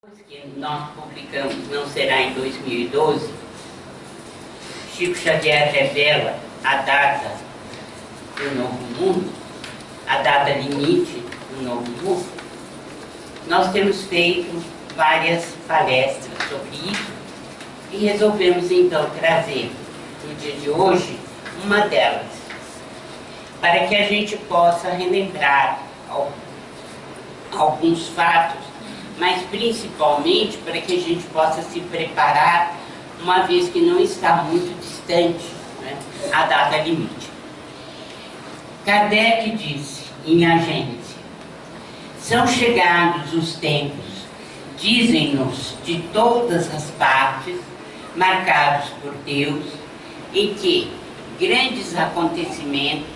Que nós publicamos não será em 2012, Chico Xavier revela a data do novo mundo, a data limite do novo mundo. Nós temos feito várias palestras sobre isso e resolvemos então trazer no dia de hoje uma delas, para que a gente possa relembrar alguns fatos, mas principalmente para que a gente possa se preparar, uma vez que não está muito distante, né, a data limite. Kardec disse em A Gênese: são chegados os tempos, dizem-nos de todas as partes, marcados por Deus, em que grandes acontecimentos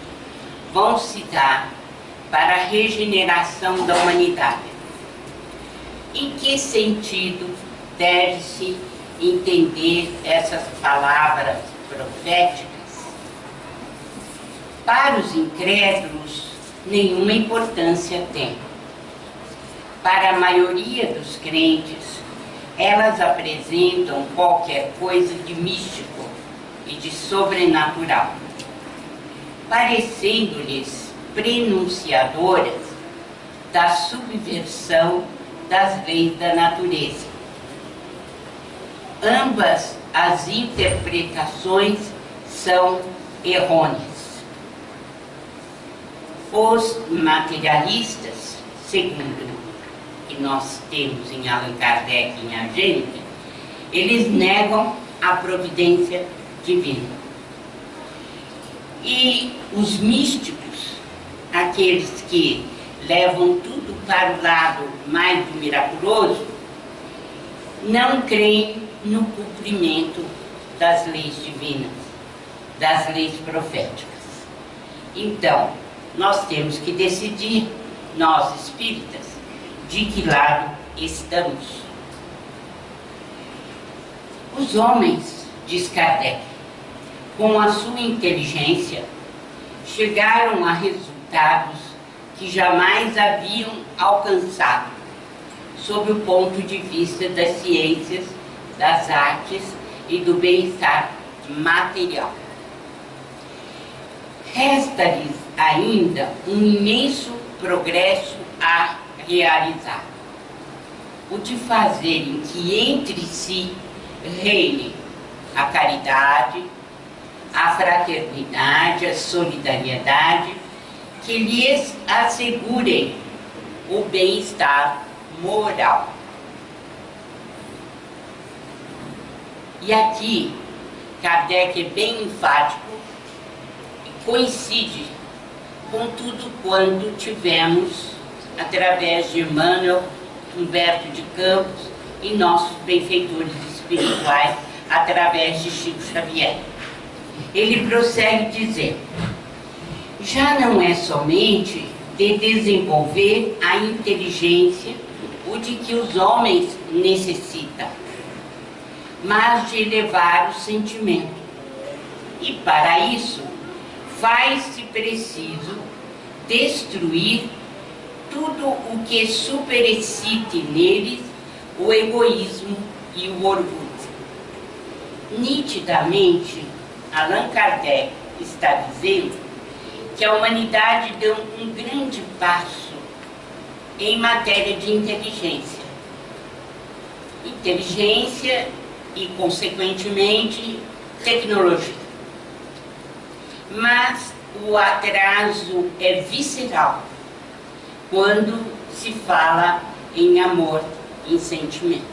vão se dar para a regeneração da humanidade. Em que sentido deve-se entender essas palavras proféticas? Para os incrédulos, nenhuma importância tem. Para a maioria dos crentes, elas apresentam qualquer coisa de místico e de sobrenatural, parecendo-lhes prenunciadoras da subversão das leis da natureza. Ambas as interpretações são errôneas. Os materialistas, segundo o que nós temos em Allan Kardec em A Gênese, eles negam a providência divina. E os místicos, aqueles que levam tudo para o lado mais do miraculoso, não creem no cumprimento das leis divinas, das leis proféticas. Então, nós temos que decidir, nós espíritas, de que lado estamos. Os homens, diz Kardec, com a sua inteligência, chegaram a resultados que jamais haviam alcançado, sob o ponto de vista das ciências, das artes e do bem-estar material. Resta-lhes ainda um imenso progresso a realizar, o de fazerem que entre si reine a caridade, a fraternidade, a solidariedade, que lhes assegurem o bem-estar moral. E aqui, Kardec é bem enfático e coincide com tudo quanto tivemos através de Emmanuel, Humberto de Campos e nossos benfeitores espirituais através de Chico Xavier. Ele prossegue dizendo: já não é somente de desenvolver a inteligência o de que os homens necessitam, mas de elevar o sentimento. E para isso, faz-se preciso destruir tudo o que superexcite neles o egoísmo e o orgulho. Nitidamente, Allan Kardec está dizendo que a humanidade deu um grande passo em matéria de inteligência. Inteligência e, consequentemente, tecnologia. Mas o atraso é visceral quando se fala em amor, em sentimento.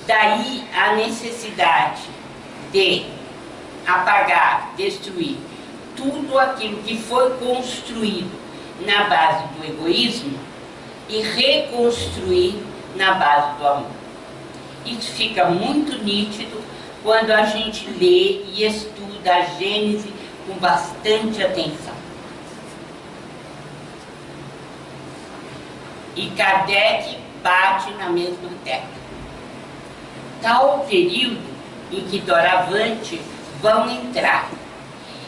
Daí a necessidade de apagar, destruir tudo aquilo que foi construído na base do egoísmo e reconstruir na base do amor. Isso fica muito nítido quando a gente lê e estuda a Gênese com bastante atenção. E Kardec bate na mesma tecla. Tal período em que doravante vão entrar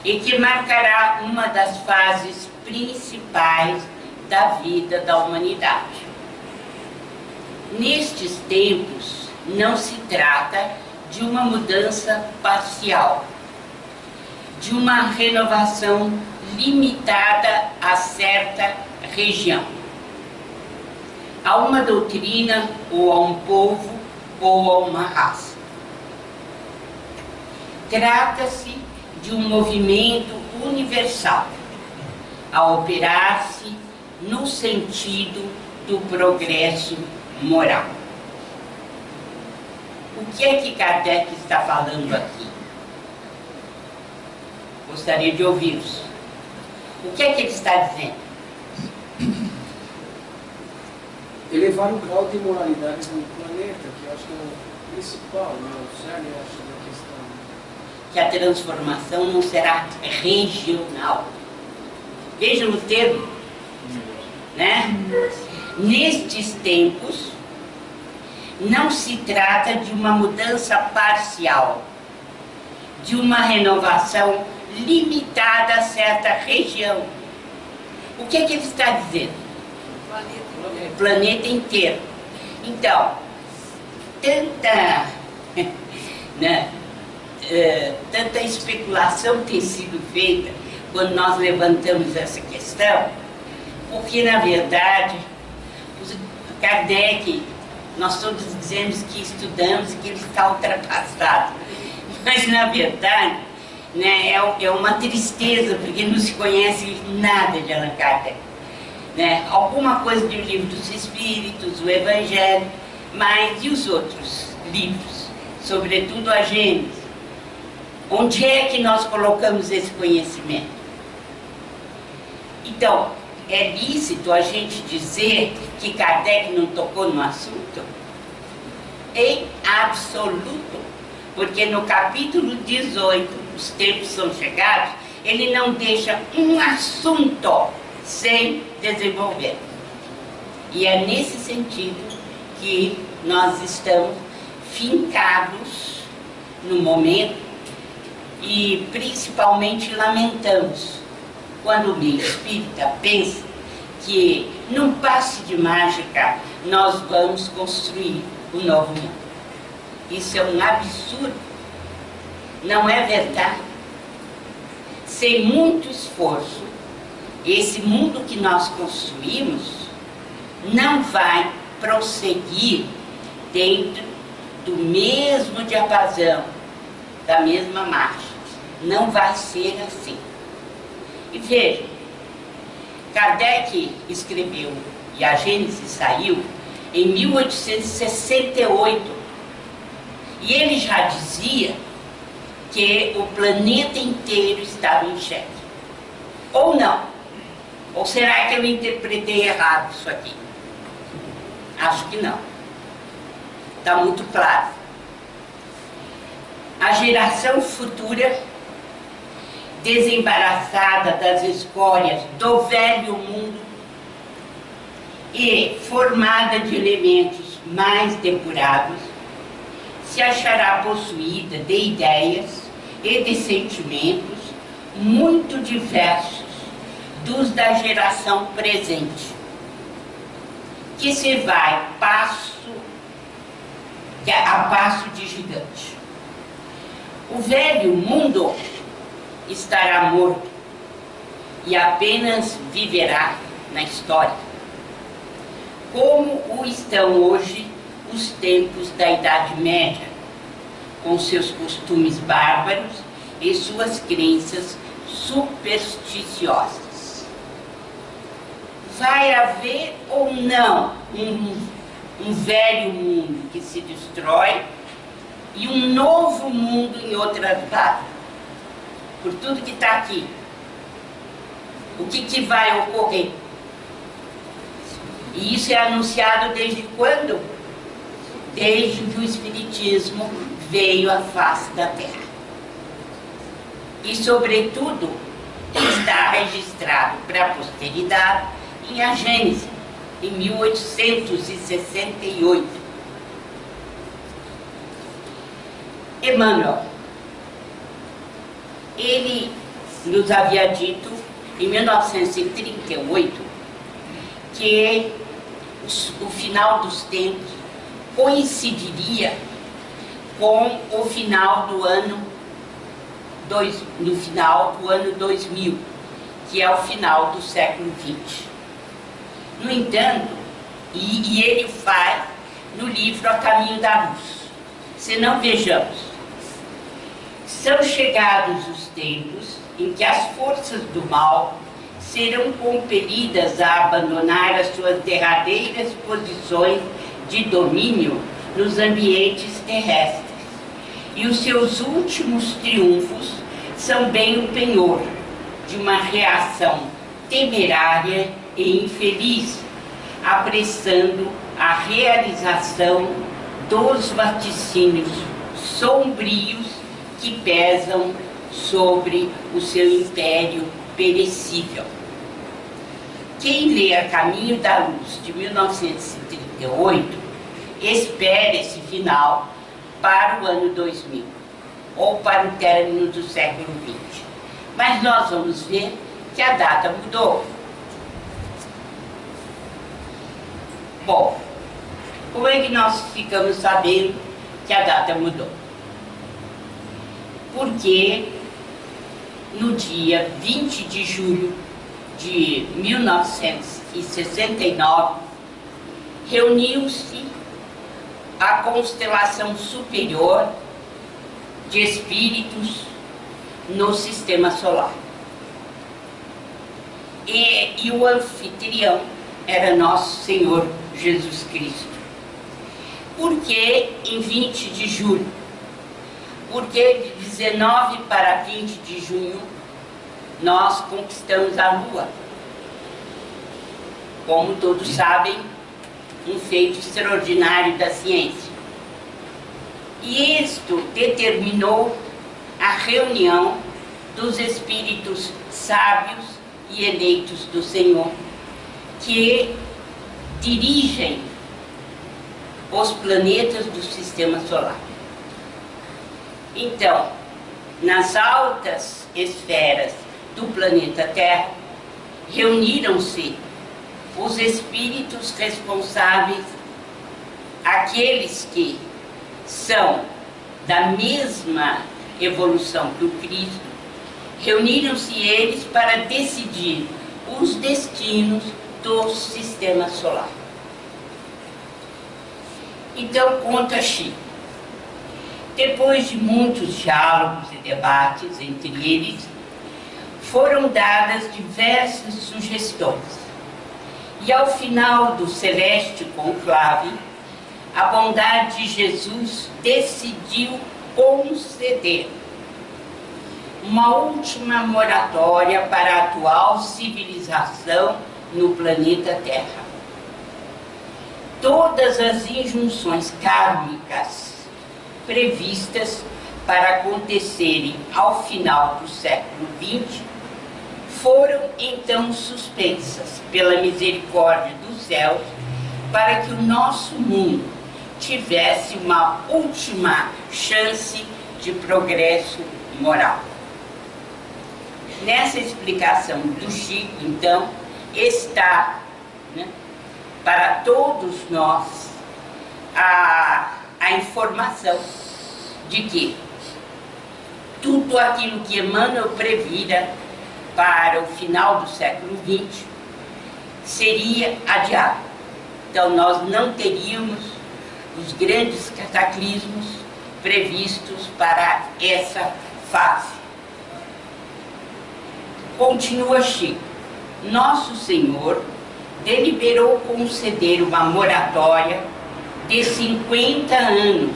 e que marcará uma das fases principais da vida da humanidade. nestes tempos não se trata de uma mudança parcial, de uma renovação limitada a certa região, a uma doutrina ou a um povo ou a uma raça. Trata-se de um movimento universal, a operar-se no sentido do progresso moral. O que é que Kardec está falando aqui? Gostaria de ouvi-los. O que é que ele está dizendo? Elevar o grau de moralidade do planeta, que eu acho que é o principal, né? O cerne, eu acho, da questão. Que a transformação não será regional. Vejam o termo, né? Nestes tempos, não se trata de uma mudança parcial, de uma renovação limitada a certa região. O que é que ele está dizendo? O planeta inteiro. Então, tanta, né, tanta especulação tem sido feita quando nós levantamos essa questão, porque, na verdade, Kardec, nós todos dizemos que estudamos e que ele está ultrapassado, mas, na verdade, né, é uma tristeza, porque não se conhece nada de Allan Kardec. Né? Alguma coisa de O Livro dos Espíritos, o Evangelho, mas e os outros livros? Sobretudo a Gênesis. Onde é que nós colocamos esse conhecimento? Então, é lícito a gente dizer que Kardec não tocou no assunto? Em absoluto. Porque no capítulo 18, Os Tempos São Chegados, ele não deixa um assunto sem desenvolver. E é nesse sentido que nós estamos fincados no momento e principalmente lamentamos quando o meio espírita pensa que num passe de mágica nós vamos construir um novo mundo. Isso é um absurdo, não é verdade. Sem muito esforço, esse mundo que nós construímos não vai prosseguir dentro do mesmo diapasão, da mesma marcha. Não vai ser assim. E veja, Kardec escreveu, e a Gênesis saiu em 1868, e ele já dizia que o planeta inteiro estava em xeque. Ou não? Ou será que eu interpretei errado isso aqui? Acho que não. Está muito claro. A geração futura, desembaraçada das escórias do velho mundo e formada de elementos mais depurados, se achará possuída de ideias e de sentimentos muito diversos dos da geração presente, que se vai a passo de gigante. O velho mundo estará morto e apenas viverá na história, como o estão hoje os tempos da Idade Média, com seus costumes bárbaros e suas crenças supersticiosas. Vai haver ou não um velho mundo que se destrói e um novo mundo em outra data? Por tudo que está aqui, o que vai ocorrer? E isso é anunciado desde quando? Desde que o Espiritismo veio à face da Terra. E, sobretudo, está registrado para a posteridade em A Gênese, em 1868. Emmanuel, ele nos havia dito, em 1938, que o final dos tempos coincidiria com o final do ano, no final do ano 2000, que é o final do século XX. No entanto, e ele faz no livro A Caminho da Luz. Se não, vejamos, são chegados os tempos em que as forças do mal serão compelidas a abandonar as suas derradeiras posições de domínio nos ambientes terrestres. E os seus últimos triunfos são bem o penhor de uma reação temerária e infeliz, apressando a realização dos vaticínios sombrios que pesam sobre o seu império perecível. Quem lê A Caminho da Luz, de 1938, espera esse final para o ano 2000, ou para o término do século XX. Mas nós vamos ver que a data mudou. Bom, como é que nós ficamos sabendo que a data mudou? Porque no dia 20 de julho de 1969, reuniu-se a constelação superior de espíritos no sistema solar. E o anfitrião era nosso Senhor Jesus Cristo. Por que em 20 de julho? Porque de 19 para 20 de junho nós conquistamos a Lua. Como todos sabem, um feito extraordinário da ciência. E isto determinou a reunião dos espíritos sábios e eleitos do Senhor, que dirigem os planetas do sistema solar. Então, nas altas esferas do planeta Terra, reuniram-se os espíritos responsáveis, aqueles que são da mesma evolução que o Cristo, reuniram-se eles para decidir os destinos do sistema solar. Então, conta Chico, depois de muitos diálogos e debates entre eles, foram dadas diversas sugestões. E ao final do celeste conclave, a bondade de Jesus decidiu conceder uma última moratória para a atual civilização no planeta Terra. Todas as injunções kármicas previstas para acontecerem ao final do século XX foram então suspensas pela misericórdia dos céus, para que o nosso mundo tivesse uma última chance de progresso moral. Nessa explicação do Chico, então, está, para todos nós a informação de que tudo aquilo que Emmanuel previra para o final do século XX seria adiado. Então nós não teríamos os grandes cataclismos previstos para essa fase. Continua Chico. Nosso Senhor deliberou conceder uma moratória de 50 anos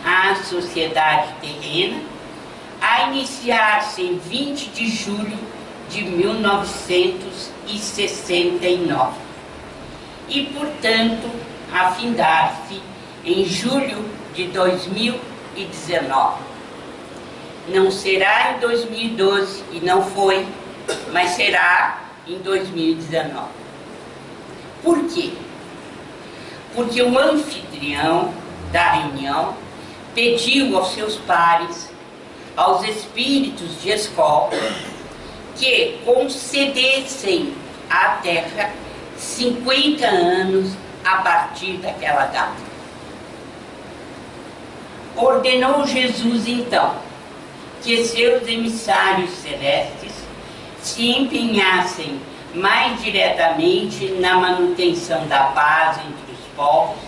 à sociedade terrena, a iniciar-se em 20 de julho de 1969 e, portanto, a findar-se em julho de 2019. Não será em 2012, e não foi, mas será em 2019. Por quê? Porque o anfitrião da reunião pediu aos seus pares, aos espíritos de escola, que concedessem à Terra 50 anos a partir daquela data. Ordenou Jesus, então, que seus emissários celestes se empenhassem mais diretamente na manutenção da paz entre os povos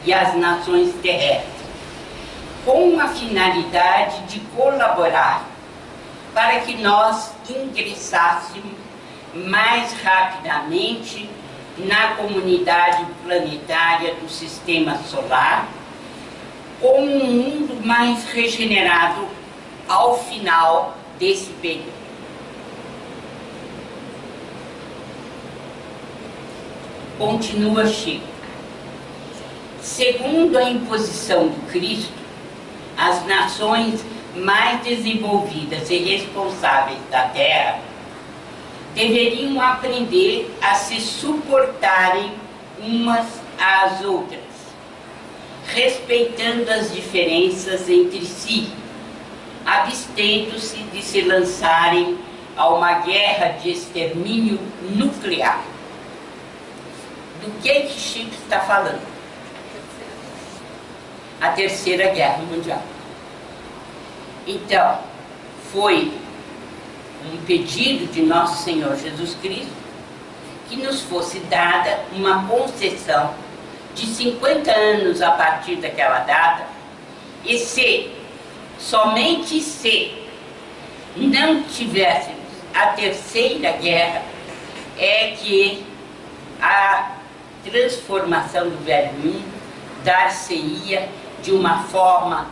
e as nações terrestres, com a finalidade de colaborar para que nós ingressássemos mais rapidamente na comunidade planetária do Sistema Solar, com um mundo mais regenerado ao final desse período. Continua Chico. Segundo a imposição do Cristo, as nações mais desenvolvidas e responsáveis da Terra deveriam aprender a se suportarem umas às outras, respeitando as diferenças entre si, abstendo-se de se lançarem a uma guerra de extermínio nuclear. Do que Chico está falando? A Terceira Guerra Mundial. Então, foi um pedido de Nosso Senhor Jesus Cristo que nos fosse dada uma concessão de 50 anos a partir daquela data, e somente se não tivéssemos a Terceira Guerra, é que a transformação do velho mundo dar-se-ia de uma forma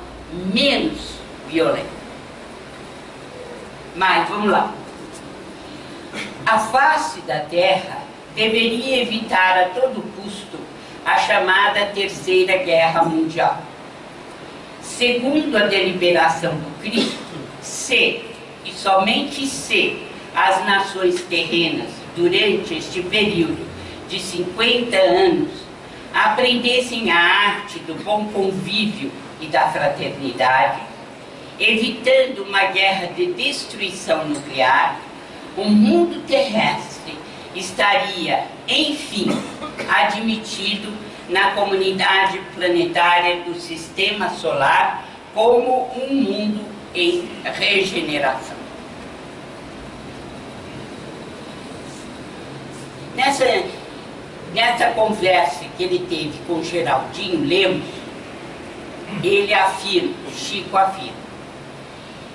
menos violenta. Mas vamos lá. A face da Terra deveria evitar a todo custo a chamada Terceira Guerra Mundial. Segundo a deliberação do Cristo, se e somente se as nações terrenas, durante este período de 50 anos, aprendessem a arte do bom convívio e da fraternidade, evitando uma guerra de destruição nuclear, o mundo terrestre estaria, enfim, admitido na comunidade planetária do Sistema Solar como um mundo em regeneração. Nessa conversa que ele teve com Geraldinho Lemos, ele afirma, o Chico afirma: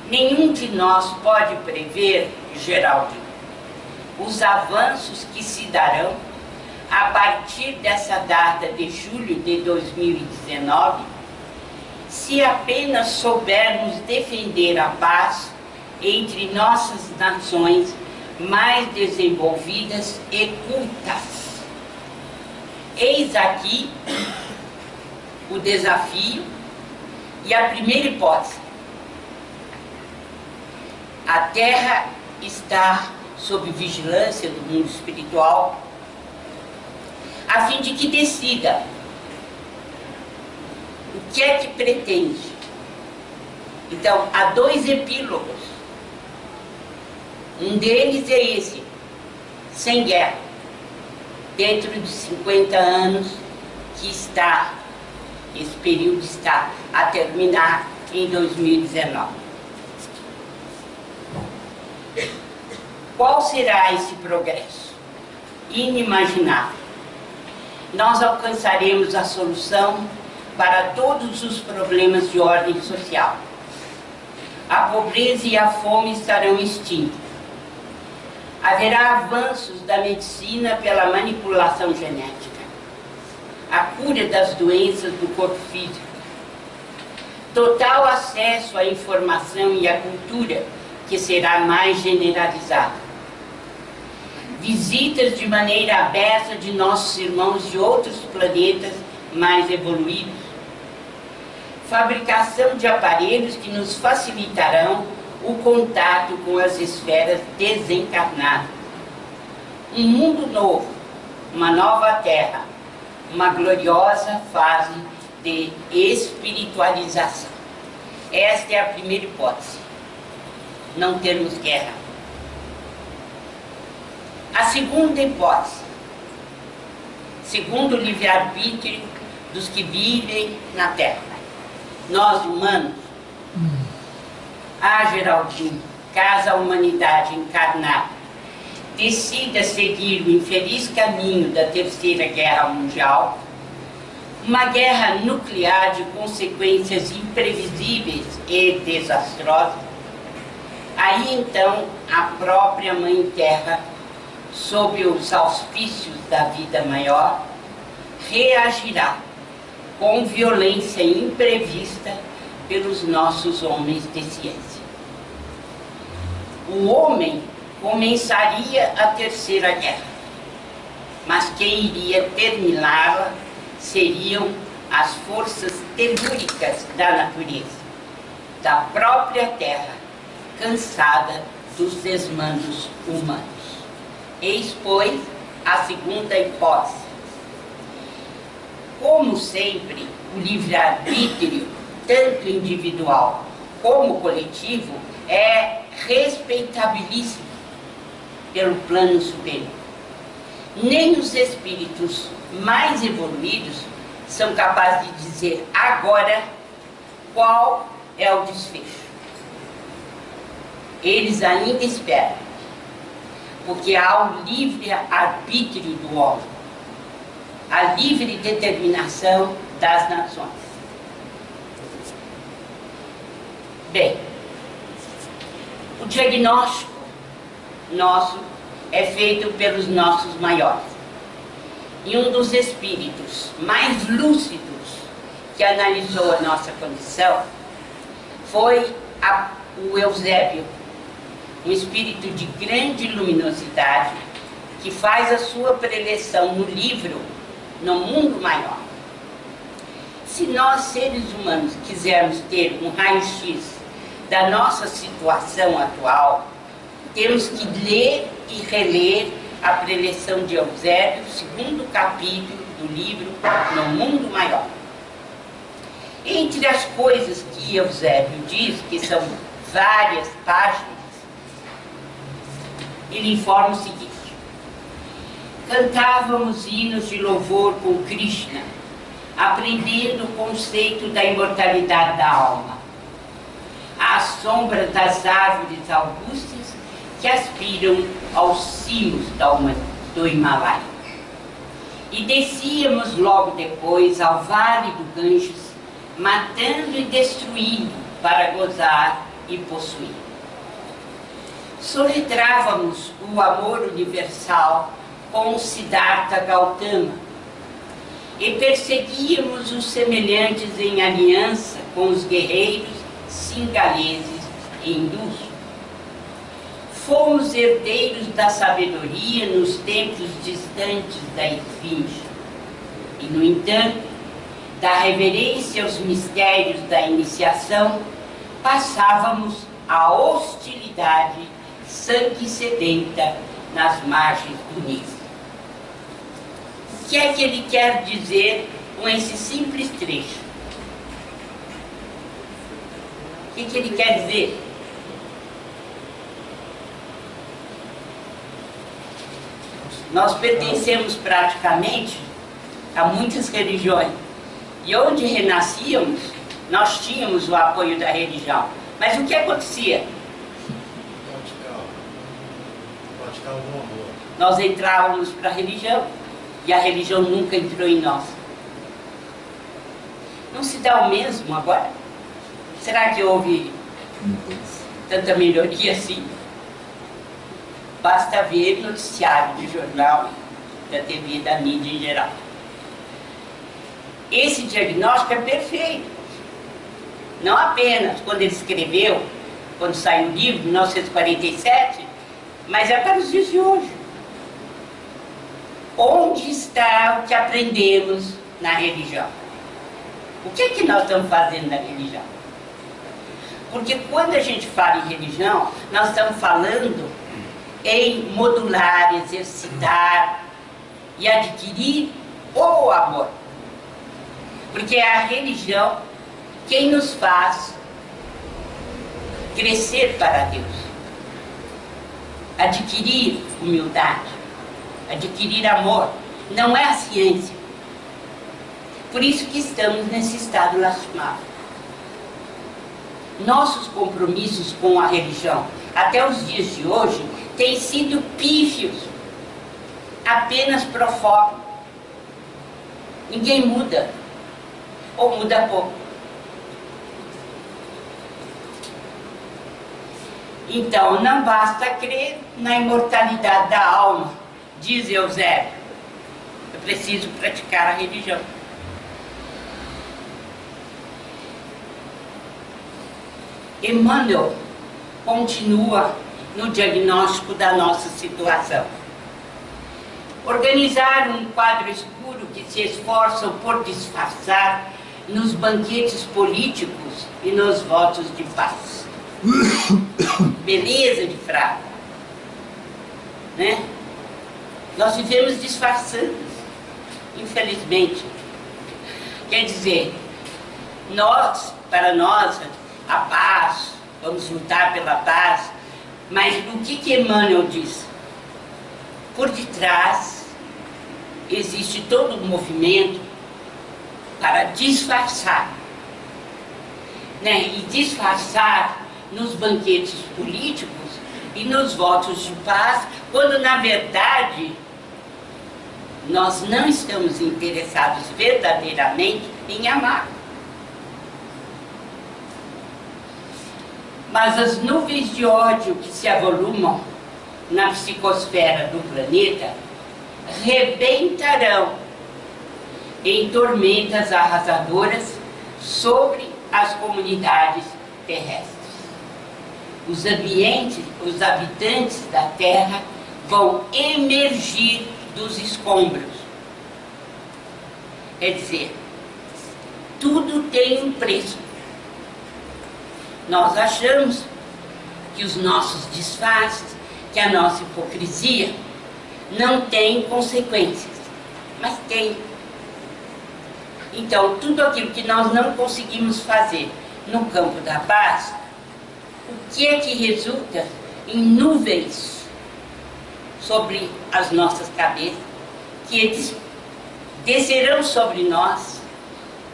nenhum de nós pode prever, Geraldinho, os avanços que se darão a partir dessa data de julho de 2019, se apenas soubermos defender a paz entre nossas nações mais desenvolvidas e cultas. Eis aqui o desafio e a primeira hipótese. A Terra está sob vigilância do mundo espiritual, a fim de que decida o que é que pretende. Então, há dois epílogos. Um deles é esse: sem guerra, dentro de 50 anos, que esse período está a terminar em 2019. Qual será esse progresso? Inimaginável. Nós alcançaremos a solução para todos os problemas de ordem social. A pobreza e a fome estarão extintas. Haverá avanços da medicina pela manipulação genética, a cura das doenças do corpo físico, total acesso à informação e à cultura, que será mais generalizada, visitas de maneira aberta de nossos irmãos de outros planetas mais evoluídos, fabricação de aparelhos que nos facilitarão o contato com as esferas desencarnadas, um mundo novo, uma nova terra, uma gloriosa fase de espiritualização. Esta é a primeira hipótese: não termos guerra. A segunda hipótese, segundo o livre-arbítrio dos que vivem na Terra, nós humanos, Geraldinho, caso a humanidade encarnada decida seguir o infeliz caminho da Terceira Guerra Mundial, uma guerra nuclear de consequências imprevisíveis e desastrosas, aí então a própria Mãe Terra, sob os auspícios da vida maior, reagirá com violência imprevista pelos nossos homens de ciência. O homem começaria a Terceira Guerra, mas quem iria terminá-la seriam as forças telúricas da natureza, da própria Terra, cansada dos desmandos humanos. Eis, pois, a segunda hipótese. Como sempre, o livre-arbítrio, tanto individual como coletivo, é respeitabilíssimo pelo plano superior. Nem os espíritos mais evoluídos são capazes de dizer agora qual é o desfecho. Eles ainda esperam, porque há o livre-arbítrio do homem, a livre determinação das nações. Bem, o diagnóstico nosso é feito pelos nossos maiores. E um dos espíritos mais lúcidos que analisou a nossa condição foi o Eusébio, um espírito de grande luminosidade que faz a sua preleção no livro No Mundo Maior. Se nós, seres humanos, quisermos ter um raio-x da nossa situação atual, temos que ler e reler a preleção de Eusébio, segundo capítulo do livro No Mundo Maior. Entre as coisas que Eusébio diz, que são várias páginas, ele informa o seguinte: cantávamos hinos de louvor com Krishna, aprendendo o conceito da imortalidade da alma, à sombra das árvores augustas que aspiram aos cimos do Himalaia. E descíamos logo depois ao vale do Ganges, matando e destruindo para gozar e possuir. Soletrávamos o amor universal com Siddhartha Gautama e perseguíamos os semelhantes em aliança com os guerreiros singaleses e hindus. Fomos herdeiros da sabedoria nos tempos distantes da Esfinge e, no entanto, da reverência aos mistérios da iniciação, passávamos a hostilidade sangue sedenta nas margens do Nilo. O que é que ele quer dizer com esse simples trecho? O que ele quer dizer? Nós pertencemos praticamente a muitas religiões. E onde renascíamos, nós tínhamos o apoio da religião. Mas o que acontecia? Praticar algum amor. Nós entrávamos para a religião e a religião nunca entrou em nós. Não se dá o mesmo agora? Será que houve tanta melhoria assim? Basta ver noticiário de jornal, da TV, da mídia em geral. Esse diagnóstico é perfeito. Não apenas quando ele escreveu, quando saiu o livro, em 1947, mas é para os dias de hoje. Onde está o que aprendemos na religião? O que é que nós estamos fazendo na religião? Porque quando a gente fala em religião, nós estamos falando em modular, exercitar e adquirir o amor. Porque é a religião quem nos faz crescer para Deus, adquirir humildade, adquirir amor. Não é a ciência. Por isso que estamos nesse estado lastimado. nossos compromissos com a religião, até os dias de hoje, têm sido pífios, apenas pro forma. Ninguém muda, ou muda pouco. Então, não basta crer na imortalidade da alma, diz Eusébio. Eu preciso praticar a religião. Emmanuel continua no diagnóstico da nossa situação. Organizar um quadro escuro que se esforçam por disfarçar nos banquetes políticos e nos votos de paz. Beleza de frase, né? Nós vivemos disfarçando, infelizmente. Quer dizer, para nós, a paz, vamos lutar pela paz, mas o que Emmanuel diz? Por detrás existe todo um movimento para disfarçar, né? E disfarçar nos banquetes políticos e nos votos de paz, quando na verdade nós não estamos interessados verdadeiramente em amar. Mas as nuvens de ódio que se avolumam na psicosfera do planeta rebentarão em tormentas arrasadoras sobre as comunidades terrestres. Os habitantes da Terra vão emergir dos escombros. Quer dizer, tudo tem um preço. Nós achamos que os nossos disfarces, que a nossa hipocrisia não tem consequências, mas tem. Então, tudo aquilo que nós não conseguimos fazer no campo da paz, o que é que resulta em nuvens sobre as nossas cabeças, que eles descerão sobre nós,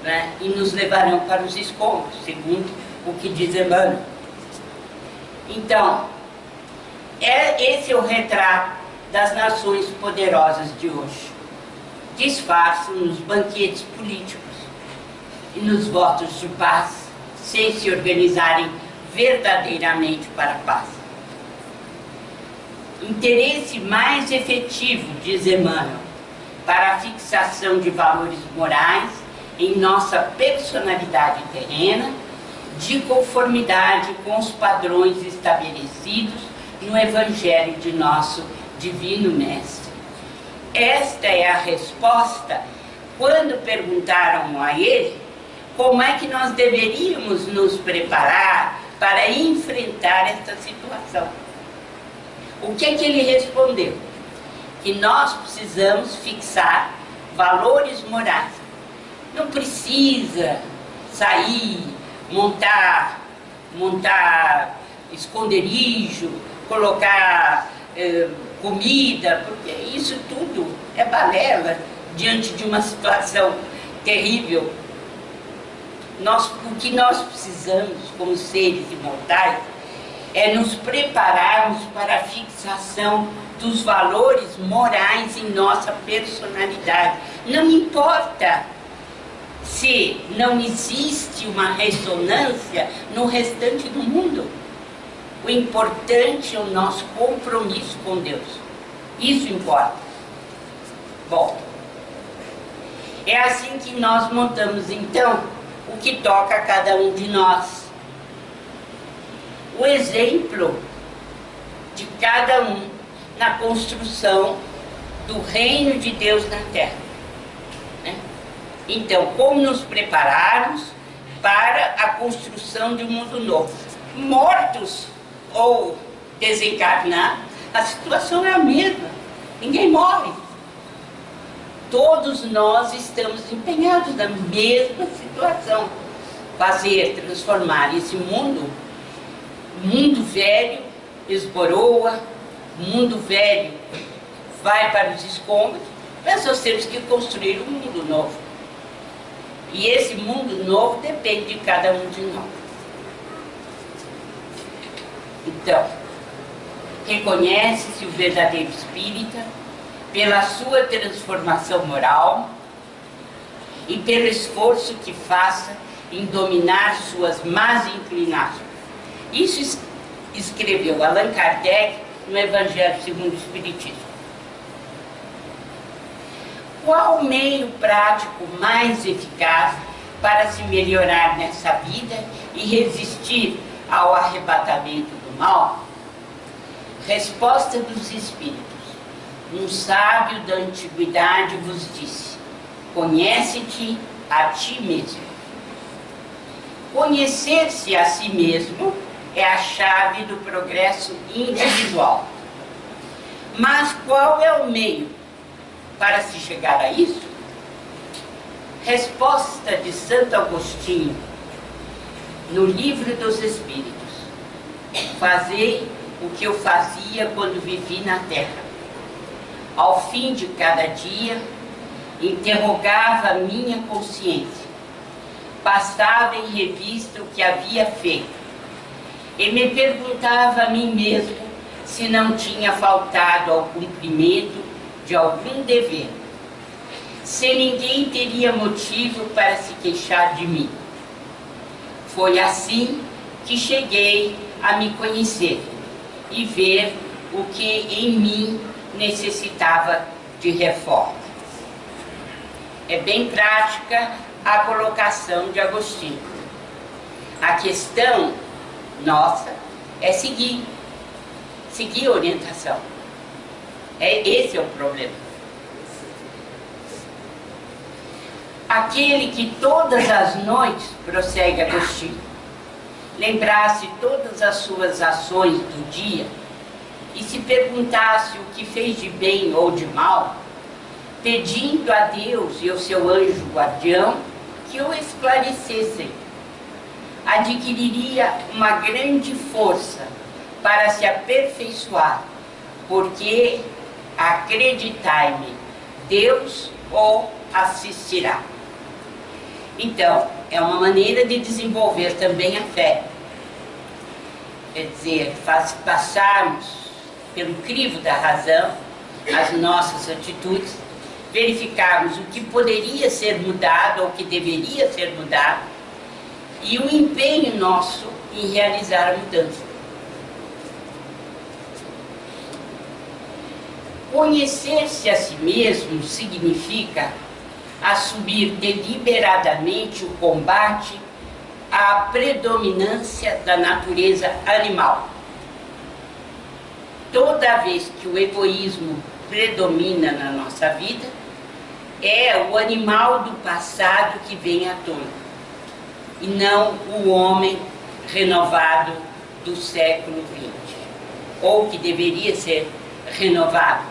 né, e nos levarão para os escombros, segundo o que diz Emmanuel. Então, esse é o retrato das nações poderosas de hoje. Disfarçam nos banquetes políticos e nos votos de paz, sem se organizarem verdadeiramente para a paz. Interesse mais efetivo, diz Emmanuel, para a fixação de valores morais em nossa personalidade terrena, de conformidade com os padrões estabelecidos no Evangelho de nosso Divino Mestre. Esta é a resposta quando perguntaram a ele como é que nós deveríamos nos preparar para enfrentar esta situação. O que é que ele respondeu? Que nós precisamos fixar valores morais. Não precisa sair, montar esconderijo, colocar comida, porque isso tudo é balela diante de uma situação terrível. O que nós precisamos, como seres imortais, é nos prepararmos para a fixação dos valores morais em nossa personalidade. Não importa se não existe uma ressonância no restante do mundo. O importante é o nosso compromisso com Deus. Isso importa. Bom, é assim que nós montamos então o que toca a cada um de nós. O exemplo de cada um na construção do reino de Deus na Terra. Né? Então, como nos prepararmos para a construção de um mundo novo? Mortos ou desencarnados, a situação é a mesma. Ninguém morre. Todos nós estamos empenhados na mesma situação. Transformar esse mundo velho esboroa, o mundo velho vai para os escombros, mas nós temos que construir um mundo novo. E esse mundo novo depende de cada um de nós. Então, reconhece-se o verdadeiro espírita pela sua transformação moral e pelo esforço que faça em dominar suas más inclinações. Isso escreveu Allan Kardec no Evangelho segundo o Espiritismo. Qual o meio prático mais eficaz para se melhorar nessa vida e resistir ao arrebatamento do mal? Resposta dos Espíritos. Um sábio da antiguidade vos disse: conhece-te a ti mesmo. Conhecer-se a si mesmo é a chave do progresso individual. Mas qual é o meio para se chegar a isso? Resposta de Santo Agostinho, no Livro dos Espíritos: fazei o que eu fazia quando vivi na terra. Ao fim de cada dia, interrogava a minha consciência, passava em revista o que havia feito e me perguntava a mim mesmo se não tinha faltado ao cumprimento de algum dever, se ninguém teria motivo para se queixar de mim. Foi assim que cheguei a me conhecer e ver o que em mim necessitava de reforma. É bem prática a colocação de Agostinho. A questão nossa é seguir a orientação. Esse é o problema. Aquele que todas as noites, prossegue Agostinho, lembrasse todas as suas ações do dia e se perguntasse o que fez de bem ou de mal, pedindo a Deus e ao seu anjo guardião que o esclarecessem, adquiriria uma grande força para se aperfeiçoar, porque, acreditai-me, Deus o assistirá. Então, é uma maneira de desenvolver também a fé. Quer dizer, passarmos pelo crivo da razão as nossas atitudes, verificarmos o que poderia ser mudado ou o que deveria ser mudado e o empenho nosso em realizar a mudança. Conhecer-se a si mesmo significa assumir deliberadamente o combate à predominância da natureza animal. Toda vez que o egoísmo predomina na nossa vida, é o animal do passado que vem à tona, e não o homem renovado do século XX, ou que deveria ser renovado.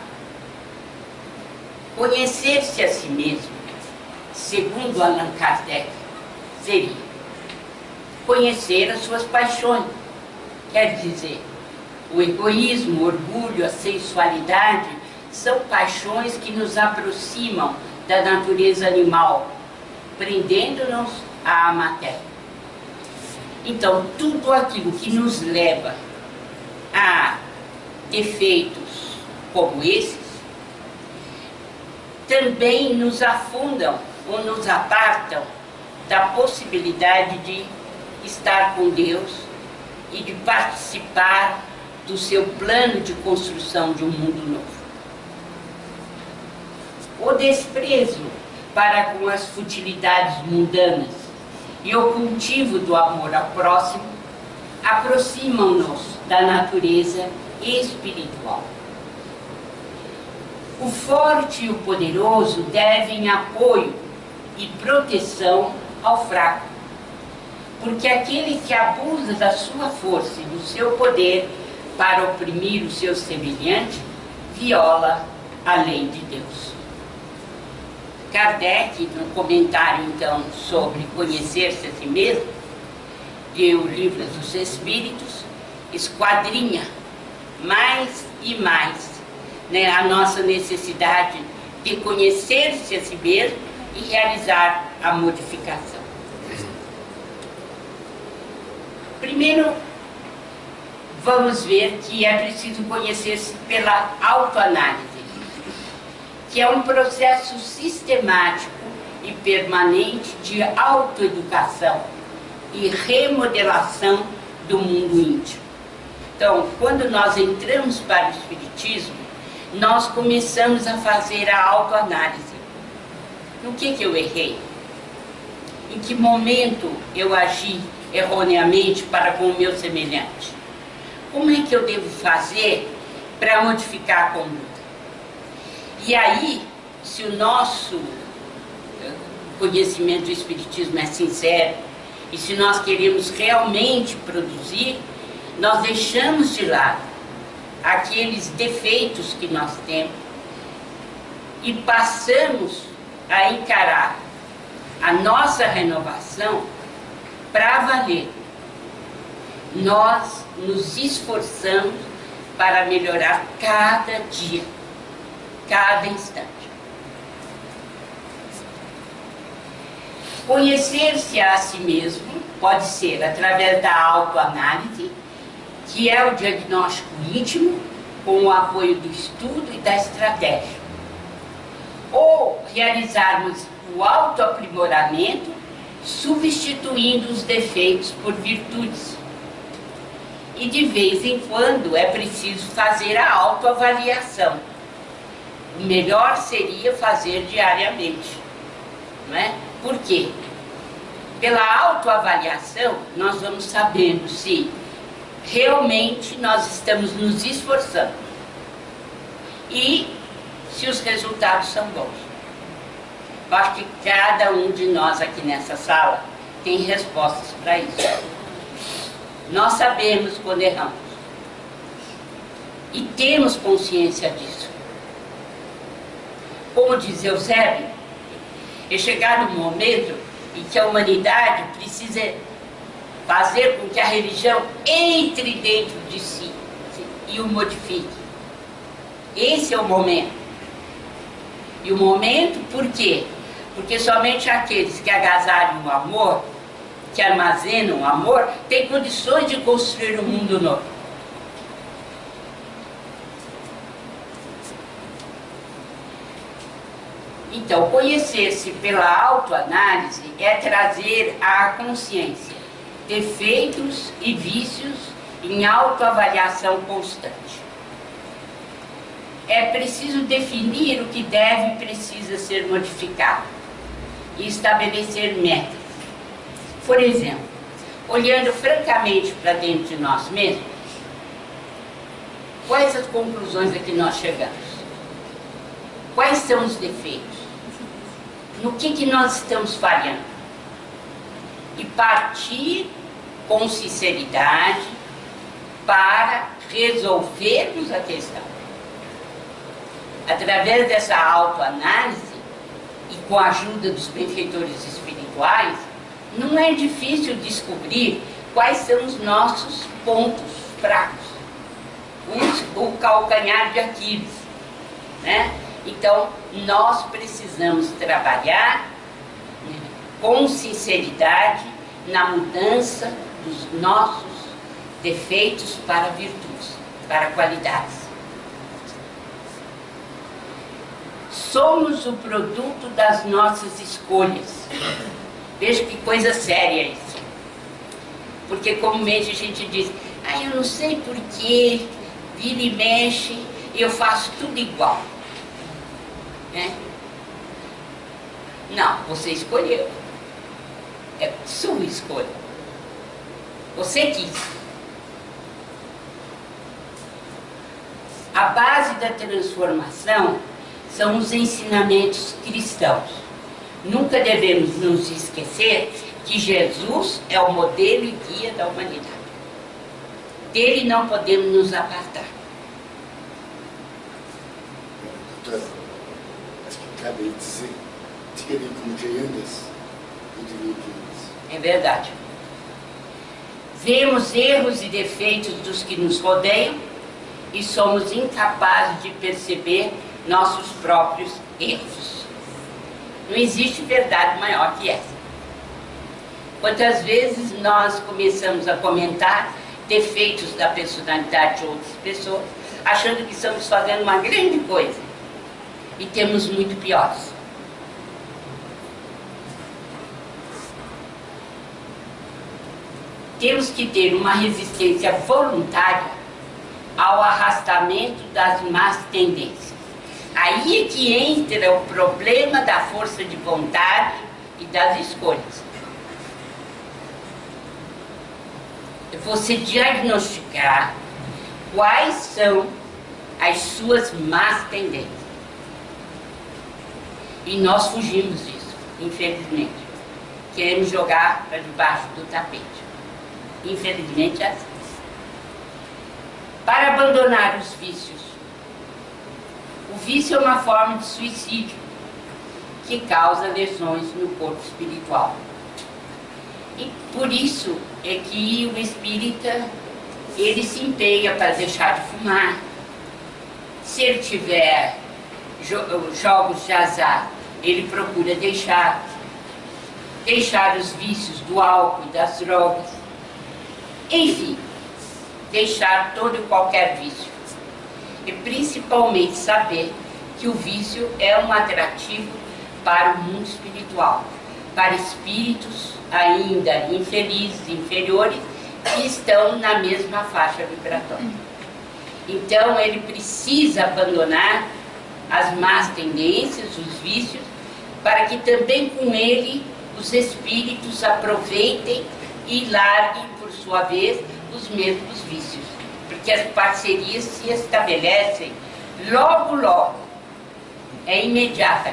Conhecer-se a si mesmo, segundo Allan Kardec, seria conhecer as suas paixões. Quer dizer, o egoísmo, o orgulho, a sensualidade são paixões que nos aproximam da natureza animal, prendendo-nos à matéria. Então, tudo aquilo que nos leva a defeitos como esses, também nos afundam ou nos apartam da possibilidade de estar com Deus e de participar do seu plano de construção de um mundo novo. O desprezo para com as futilidades mundanas e o cultivo do amor ao próximo aproximam-nos da natureza espiritual. O forte e o poderoso devem apoio e proteção ao fraco, porque aquele que abusa da sua força e do seu poder para oprimir o seu semelhante, viola a lei de Deus. Kardec, no comentário então sobre conhecer-se a si mesmo, o Livro dos Espíritos, esquadrinha mais e mais a nossa necessidade de conhecer-se a si mesmo e realizar a modificação. vamos ver que é preciso conhecer-se pela autoanálise, que é um processo sistemático e permanente de autoeducação e remodelação do mundo íntimo. Então, quando nós entramos para o Espiritismo, nós começamos a fazer a autoanálise. No que eu errei? Em que momento eu agi erroneamente para com o meu semelhante? Como é que eu devo fazer para modificar a conduta? E aí, se o nosso conhecimento do Espiritismo é sincero, e se nós queremos realmente produzir, nós deixamos de lado aqueles defeitos que nós temos e passamos a encarar a nossa renovação para valer. Nós nos esforçamos para melhorar cada dia, cada instante. Conhecer-se a si mesmo pode ser através da autoanálise, que é o diagnóstico íntimo, com o apoio do estudo e da estratégia. Ou realizarmos o autoaprimoramento, substituindo os defeitos por virtudes. E de vez em quando é preciso fazer a autoavaliação. O melhor seria fazer diariamente, não é? Por quê? Pela autoavaliação, nós vamos sabendo se realmente nós estamos nos esforçando e se os resultados são bons. Eu acho que cada um de nós aqui nessa sala tem respostas para isso. Nós sabemos quando erramos e temos consciência disso. Como diz Eusébio, é chegado um momento em que a humanidade precisa fazer com que a religião entre dentro de si e o modifique. Esse é o momento. E o momento, por quê? Porque somente aqueles que agasalham o amor, que armazenam o amor, têm condições de construir um mundo novo. Então, conhecer-se pela autoanálise é trazer à consciência defeitos e vícios em autoavaliação constante. É preciso definir o que deve e precisa ser modificado e estabelecer metas. Por exemplo, olhando francamente para dentro de nós mesmos, quais as conclusões a que nós chegamos? Quais são os defeitos? No que nós estamos falhando? E partir com sinceridade para resolvermos a questão. Através dessa autoanálise e com a ajuda dos benfeitores espirituais, não é difícil descobrir quais são os nossos pontos fracos, o calcanhar de Aquiles, né? Então, nós precisamos trabalhar com sinceridade na mudança dos nossos defeitos para virtudes, para qualidades. Somos o produto das nossas escolhas. Veja que coisa séria isso. Porque comumente a gente diz, eu não sei porquê, vira e mexe, eu faço tudo igual. Não, você escolheu. É sua escolha. Você quis. A base da transformação são os ensinamentos cristãos. Nunca devemos nos esquecer que Jesus é o modelo e guia da humanidade. Dele não podemos nos apartar. Acho que cabe dizer como que andas e divididos. É verdade. Vemos erros e defeitos dos que nos rodeiam e somos incapazes de perceber nossos próprios erros. Não existe verdade maior que essa. Quantas vezes nós começamos a comentar defeitos da personalidade de outras pessoas, achando que estamos fazendo uma grande coisa. E temos muito piores. Temos que ter uma resistência voluntária ao arrastamento das más tendências. Aí é que entra o problema da força de vontade e das escolhas. É você diagnosticar quais são as suas más tendências. E nós fugimos disso, infelizmente. Queremos jogar para debaixo do tapete. Infelizmente é assim. Para abandonar os vícios. O vício é uma forma de suicídio que causa lesões no corpo espiritual. E por isso é que o espírita, ele se empenha para deixar de fumar. Se ele tiver jogos de azar, ele procura deixar os vícios do álcool e das drogas. Enfim, deixar todo e qualquer vício. E principalmente saber que o vício é um atrativo para o mundo espiritual, para espíritos ainda infelizes, inferiores, que estão na mesma faixa vibratória. Então ele precisa abandonar as más tendências, os vícios, para que também com ele os espíritos aproveitem e larguem, por sua vez, os mesmos vícios. Porque as parcerias se estabelecem logo, logo. É imediata.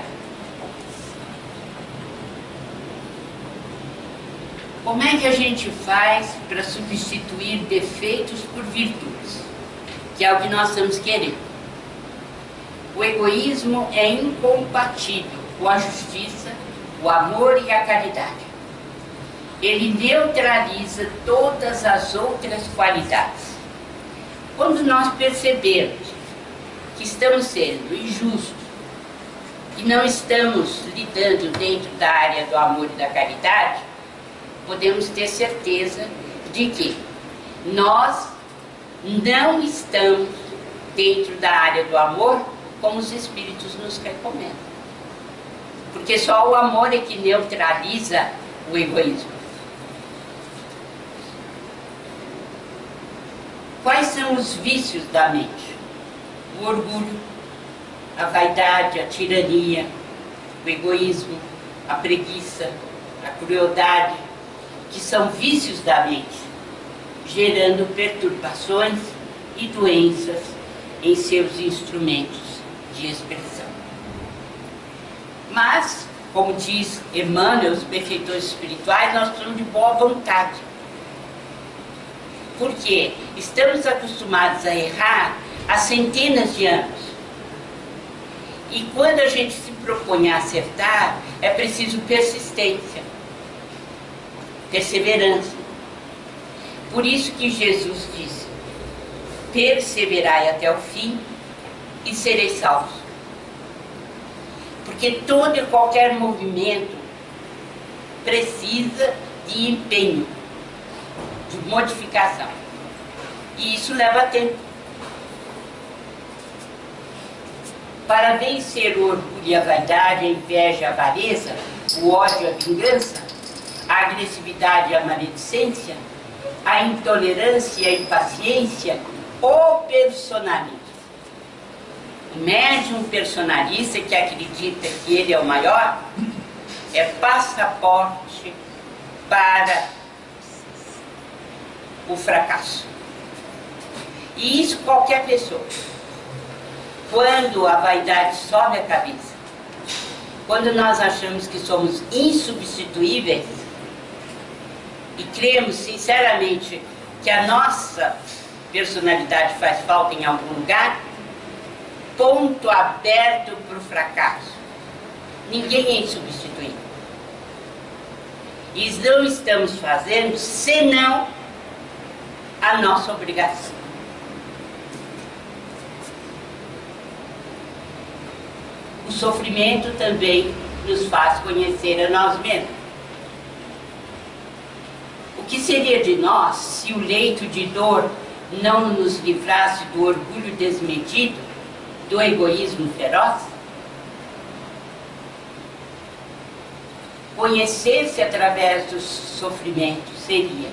Como é que a gente faz para substituir defeitos por virtudes? Que é o que nós estamos querendo. O egoísmo é incompatível com a justiça, o amor e a caridade. Ele neutraliza todas as outras qualidades. Quando nós percebemos que estamos sendo injustos, que não estamos lidando dentro da área do amor e da caridade, podemos ter certeza de que nós não estamos dentro da área do amor como os espíritos nos recomendam. Porque só o amor é que neutraliza o egoísmo. Quais são os vícios da mente? O orgulho, a vaidade, a tirania, o egoísmo, a preguiça, a crueldade, que são vícios da mente, gerando perturbações e doenças em seus instrumentos de expressão. Mas, como diz Emmanuel, os benfeitores espirituais, nós somos de boa vontade. Porque estamos acostumados a errar há centenas de anos. E quando a gente se propõe a acertar, é preciso persistência, perseverança. Por isso que Jesus disse: perseverai até o fim e sereis salvos. Porque todo e qualquer movimento precisa de empenho, de modificação. E isso leva tempo. Para vencer o orgulho e a vaidade, a inveja, a avareza, o ódio, a vingança, a agressividade e a maledicência, a intolerância e a impaciência, o personalismo. O médium personalista que acredita que ele é o maior é passaporte para o fracasso. E isso qualquer pessoa. Quando a vaidade sobe a cabeça, quando nós achamos que somos insubstituíveis e cremos sinceramente que a nossa personalidade faz falta em algum lugar, ponto aberto para o fracasso. Ninguém é insubstituível. E não estamos fazendo senão a nossa obrigação. O sofrimento também nos faz conhecer a nós mesmos. O O que seria de nós se o leito de dor não nos livrasse do orgulho desmedido, do egoísmo feroz? Conhecer-se através do sofrimento seria,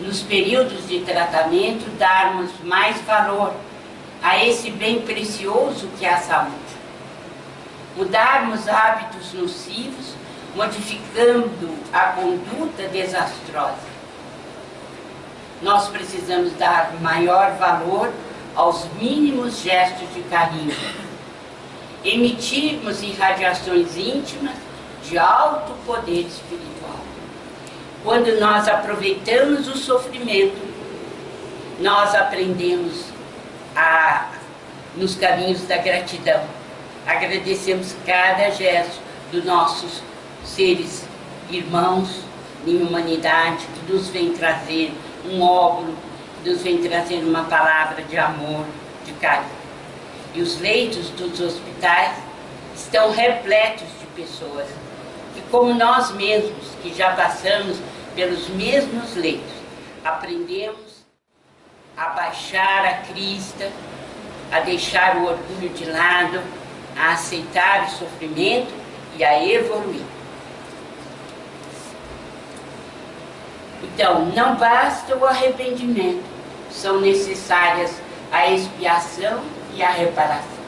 nos períodos de tratamento, darmos mais valor a esse bem precioso que é a saúde. Mudarmos hábitos nocivos, modificando a conduta desastrosa. Nós precisamos dar maior valor aos mínimos gestos de carinho. Emitirmos irradiações íntimas de alto poder espiritual. Quando nós aproveitamos o sofrimento, nós aprendemos nos caminhos da gratidão. Agradecemos cada gesto dos nossos seres irmãos em humanidade, que nos vem trazer um óbolo, que nos vem trazer uma palavra de amor, de carinho. E os leitos dos hospitais estão repletos de pessoas que, como nós mesmos, que já passamos pelos mesmos leitos, aprendemos a baixar a crista, a deixar o orgulho de lado, a aceitar o sofrimento e a evoluir. Então, não basta o arrependimento, são necessárias a expiação e a reparação.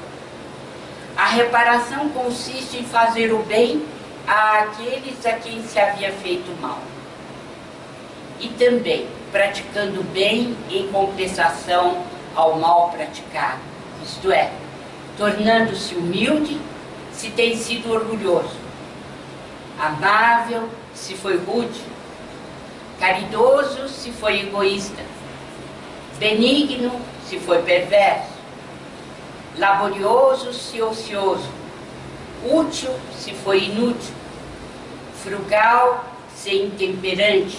A reparação consiste em fazer o bem àqueles a quem se havia feito mal. E também praticando o bem em compensação ao mal praticado. Isto é, tornando-se humilde se tem sido orgulhoso, amável se foi rude, caridoso se foi egoísta, benigno se foi perverso, laborioso se ocioso, útil se foi inútil, frugal se intemperante,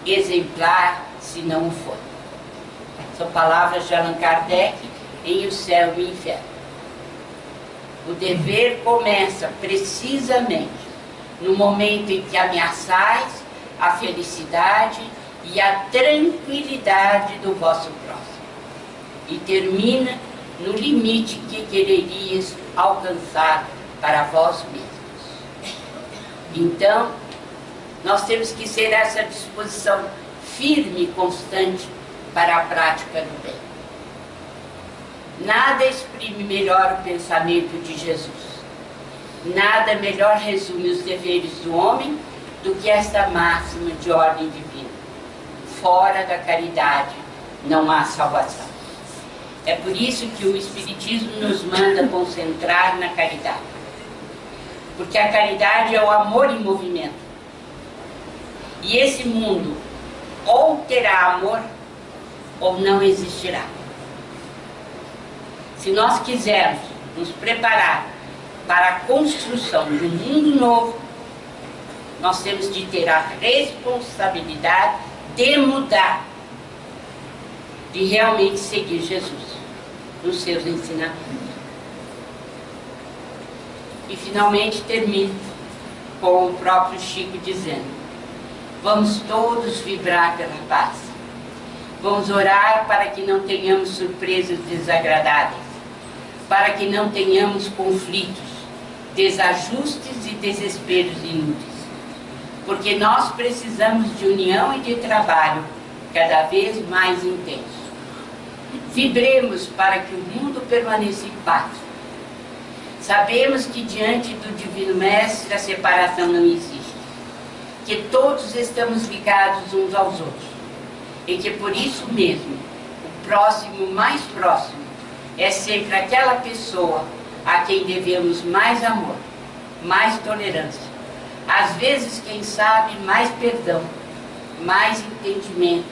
exemplar se não o foi. São palavras de Allan Kardec em O Céu e o Inferno. O dever começa precisamente no momento em que ameaçais a felicidade e a tranquilidade do vosso próximo, e termina no limite que quererias alcançar para vós mesmos. Então, nós temos que ser essa disposição firme e constante para a prática do bem. Nada exprime melhor o pensamento de Jesus. Nada melhor resume os deveres do homem do que esta máxima de ordem divina. Fora da caridade não há salvação. É por isso que o Espiritismo nos manda concentrar na caridade. Porque a caridade é o amor em movimento. E esse mundo ou terá amor ou não existirá. Se nós quisermos nos preparar para a construção de um mundo novo, nós temos de ter a responsabilidade de mudar, de realmente seguir Jesus nos seus ensinamentos. E finalmente termino com o próprio Chico dizendo: vamos todos vibrar pela paz. Vamos orar para que não tenhamos surpresas desagradáveis, para que não tenhamos conflitos, desajustes e desesperos inúteis. Porque nós precisamos de união e de trabalho cada vez mais intenso. Vibremos para que o mundo permaneça em paz. Sabemos que diante do Divino Mestre a separação não existe, que todos estamos ligados uns aos outros, e que por isso mesmo o próximo mais próximo é sempre aquela pessoa a quem devemos mais amor, mais tolerância, às vezes, quem sabe, mais perdão, mais entendimento,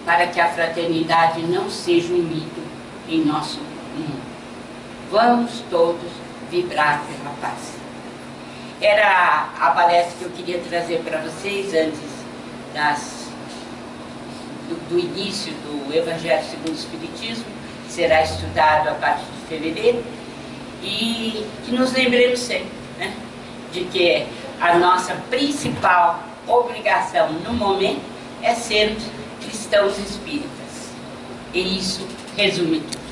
para que a fraternidade não seja um mito em nosso mundo. Vamos todos vibrar pela paz. Era a palestra que eu queria trazer para vocês antes do início do Evangelho segundo o Espiritismo, que será estudado a partir de fevereiro, e que nos lembremos sempre, né, de que a nossa principal obrigação no momento é sermos cristãos espíritas. E isso resume tudo.